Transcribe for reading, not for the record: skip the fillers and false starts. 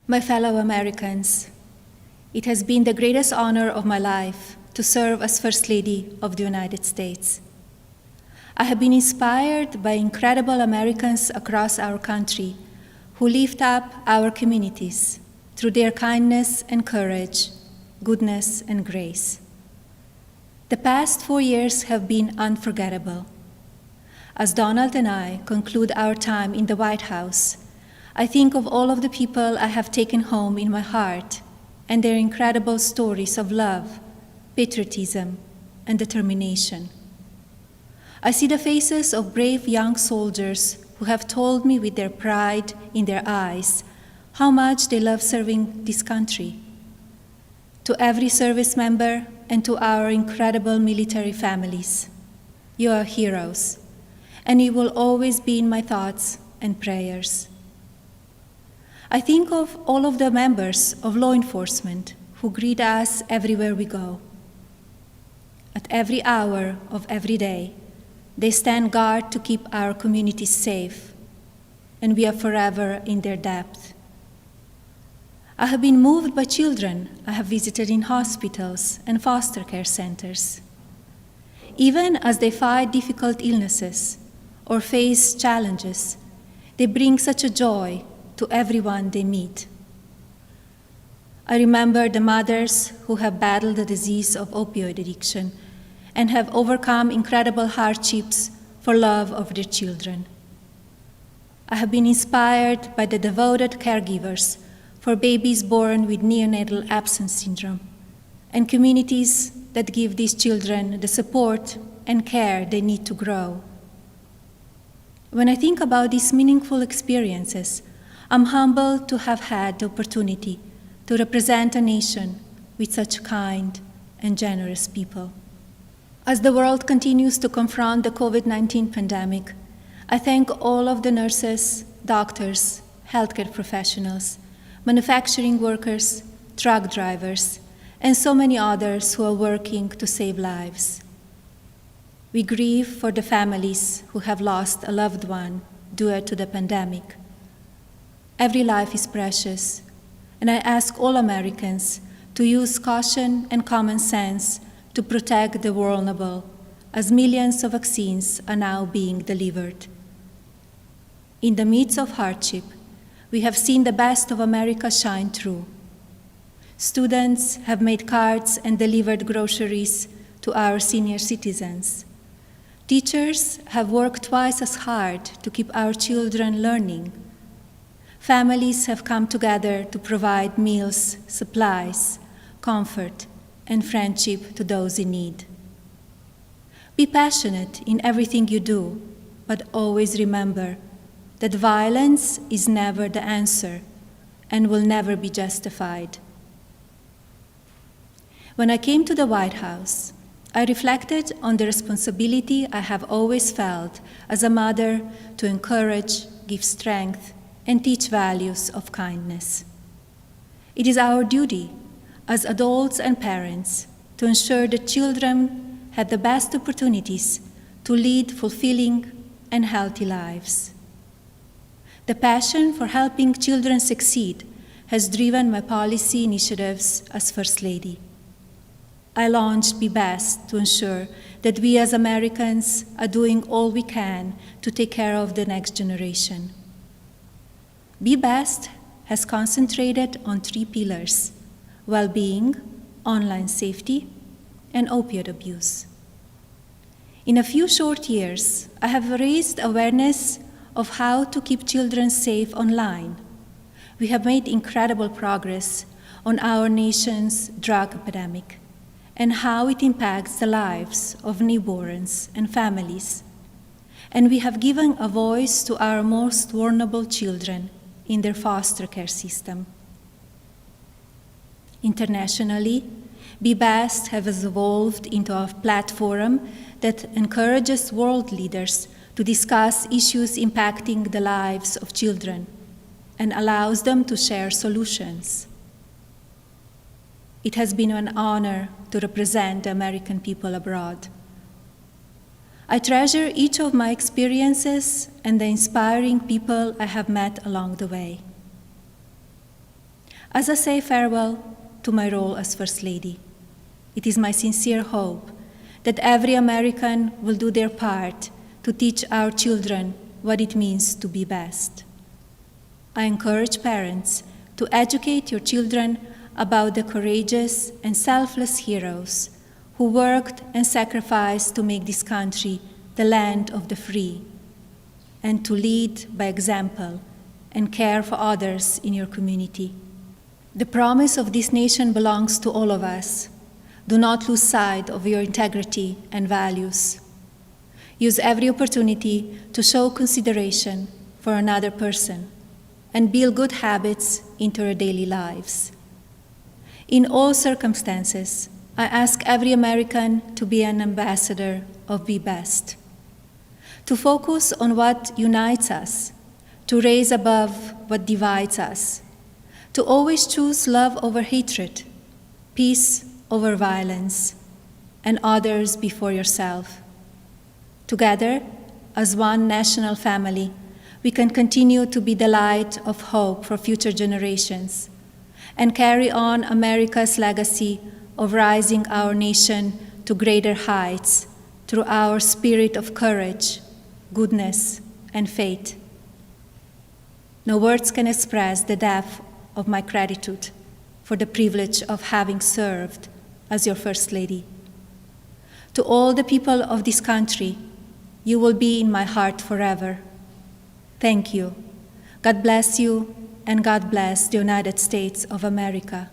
My fellow Americans, it has been the greatest honor of my life to serve as First Lady of the United States. I have been inspired by incredible Americans across our country who lift up our communities through their kindness and courage, goodness and grace. The past 4 years have been unforgettable. As Donald and I conclude our time in the White House, I think of all of the people I have taken home in my heart and their incredible stories of love, patriotism, and determination. I see the faces of brave young soldiers who have told me with their pride in their eyes how much they love serving this country. To every service member and to our incredible military families, you are heroes, and you will always be in my thoughts and prayers. I think of all of the members of law enforcement who greet us everywhere we go. At every hour of every day, they stand guard to keep our communities safe, and we are forever in their debt. I have been moved by children I have visited in hospitals and foster care centers. Even as they fight difficult illnesses or face challenges, they bring such a joy to everyone they meet. I remember the mothers who have battled the disease of opioid addiction and have overcome incredible hardships for love of their children. I have been inspired by the devoted caregivers for babies born with neonatal absence syndrome and communities that give these children the support and care they need to grow. When I think about these meaningful experiences, I'm humbled to have had the opportunity to represent a nation with such kind and generous people. As the world continues to confront the COVID-19 pandemic, I thank all of the nurses, doctors, healthcare professionals, manufacturing workers, truck drivers, and so many others who are working to save lives. We grieve for the families who have lost a loved one due to the pandemic. Every life is precious, and I ask all Americans to use caution and common sense to protect the vulnerable, as millions of vaccines are now being delivered. In the midst of hardship, we have seen the best of America shine through. Students have made cards and delivered groceries to our senior citizens. Teachers have worked twice as hard to keep our children learning. Families have come together to provide meals, supplies, comfort, and friendship to those in need. Be passionate in everything you do, but always remember that violence is never the answer and will never be justified. When I came to the White House, I reflected on the responsibility I have always felt as a mother to encourage, give strength, and teach values of kindness. It is our duty as adults and parents to ensure that children have the best opportunities to lead fulfilling and healthy lives. The passion for helping children succeed has driven my policy initiatives as First Lady. I launched Be Best to ensure that we as Americans are doing all we can to take care of the next generation. Be Best has concentrated on 3 pillars: well-being, online safety, and opioid abuse. In a few short years, I have raised awareness of how to keep children safe online. We have made incredible progress on our nation's drug epidemic and how it impacts the lives of newborns and families. And we have given a voice to our most vulnerable children in their foster care system. Internationally, Be Best has evolved into a platform that encourages world leaders to discuss issues impacting the lives of children and allows them to share solutions. It has been an honor to represent the American people abroad. I treasure each of my experiences and the inspiring people I have met along the way. as I say farewell to my role as First Lady. It is my sincere hope that every American will do their part to teach our children what it means to be best. I encourage parents to educate your children about the courageous and selfless heroes who worked and sacrificed to make this country the land of the free, and to lead by example and care for others in your community. The promise of this nation belongs to all of us. Do not lose sight of your integrity and values. Use every opportunity to show consideration for another person and build good habits into your daily lives. In all circumstances, I ask every American to be an ambassador of Be Best, to focus on what unites us, to raise above what divides us, to always choose love over hatred, peace over violence, and others before yourself. Together, as one national family, we can continue to be the light of hope for future generations and carry on America's legacy of rising our nation to greater heights through our spirit of courage, goodness, and faith. No words can express the depth of my gratitude for the privilege of having served as your First Lady. To all the people of this country, you will be in my heart forever. Thank you. God bless you, and God bless the United States of America.